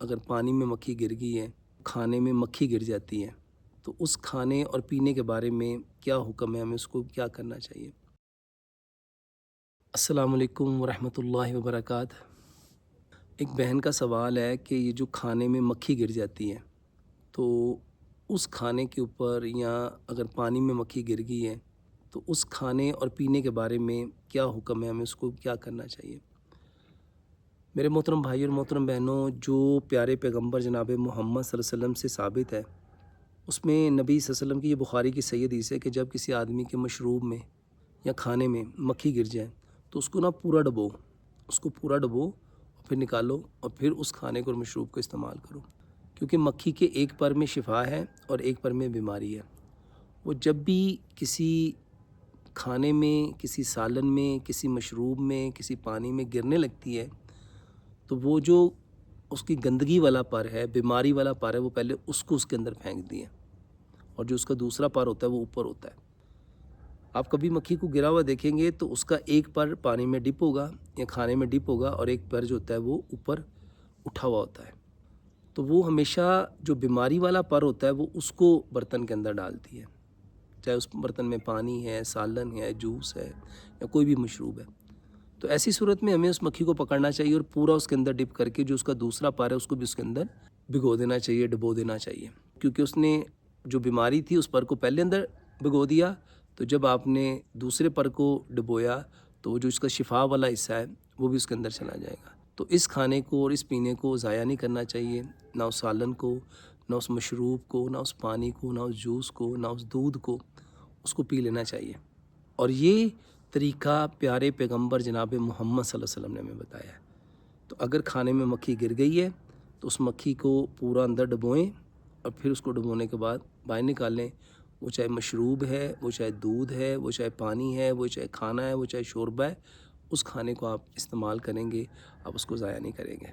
اگر پانی میں مکھی گر گئی ہے، کھانے میں مکھی گر جاتی ہے، تو اس کھانے اور پینے کے بارے میں کیا حکم ہے، ہمیں اس کو کیا کرنا چاہیے؟ السلام علیکم ورحمۃ اللہ وبرکاتہ۔ ایک بہن کا سوال ہے کہ یہ جو کھانے میں مکھی گر جاتی ہے، تو اس کھانے کے اوپر یا اگر پانی میں مکھی گر گئی ہے تو اس کھانے اور پینے کے بارے میں کیا حکم ہے، ہمیں اس کو کیا کرنا چاہیے؟ میرے محترم بھائی اور محترم بہنوں، جو پیارے پیغمبر جناب محمد صلی اللہ علیہ وسلم سے ثابت ہے، اس میں نبی صلی اللہ علیہ وسلم کی یہ بخاری کی صحیح حدیث ہے کہ جب کسی آدمی کے مشروب میں یا کھانے میں مکھی گر جائے تو اس کو پورا ڈبو، اور پھر نکالو اور پھر اس کھانے کو اور مشروب کو استعمال کرو، کیونکہ مکھی کے ایک پر میں شفا ہے اور ایک پر میں بیماری ہے۔ وہ جب بھی کسی کھانے میں، کسی سالن میں، کسی مشروب میں، کسی پانی میں گرنے لگتی ہے تو وہ جو اس کی گندگی والا پر ہے، بیماری والا پر ہے، وہ پہلے اس کو اس کے اندر پھینک دیا، اور جو اس کا دوسرا پر ہوتا ہے وہ اوپر ہوتا ہے۔ آپ کبھی مکھی کو گرا ہوا دیکھیں گے تو اس کا ایک پر پانی میں ڈپ ہوگا یا کھانے میں ڈپ ہوگا، اور ایک پر جو ہوتا ہے وہ اوپر اٹھا ہوا ہوتا ہے۔ تو وہ ہمیشہ جو بیماری والا پر ہوتا ہے وہ اس کو برتن کے اندر ڈالتی ہے، چاہے اس برتن میں پانی ہے، سالن ہے، جوس ہے یا کوئی بھی مشروب ہے۔ تو ایسی صورت میں ہمیں اس مکھی کو پکڑنا چاہیے اور پورا اس کے اندر ڈپ کر کے جو اس کا دوسرا پر ہے اس کو بھی اس کے اندر بھگو دینا چاہیے، ڈبو دینا چاہیے، کیونکہ اس نے جو بیماری تھی اس پر کو پہلے اندر بھگو دیا، تو جب آپ نے دوسرے پر کو ڈبویا تو جو اس کا شفا والا حصہ ہے وہ بھی اس کے اندر چلا جائے گا۔ تو اس کھانے کو اور اس پینے کو ضائع نہیں کرنا چاہیے، نہ اس سالن کو، نہ اس مشروب کو، نہ اس پانی کو، نہ اس جوس کو، نہ اس دودھ کو، اس کو پی لینا چاہیے۔ اور یہ طریقہ پیارے پیغمبر جناب محمد صلی اللہ علیہ وسلم نے ہمیں بتایا ہے۔ تو اگر کھانے میں مکھی گر گئی ہے تو اس مکھی کو پورا اندر ڈبوئیں اور پھر اس کو ڈبونے کے بعد باہر نکال لیں۔ وہ چاہے مشروب ہے، وہ چاہے دودھ ہے، وہ چاہے پانی ہے، وہ چاہے کھانا ہے، وہ چاہے شوربہ ہے، اس کھانے کو آپ استعمال کریں گے، آپ اس کو ضائع نہیں کریں گے۔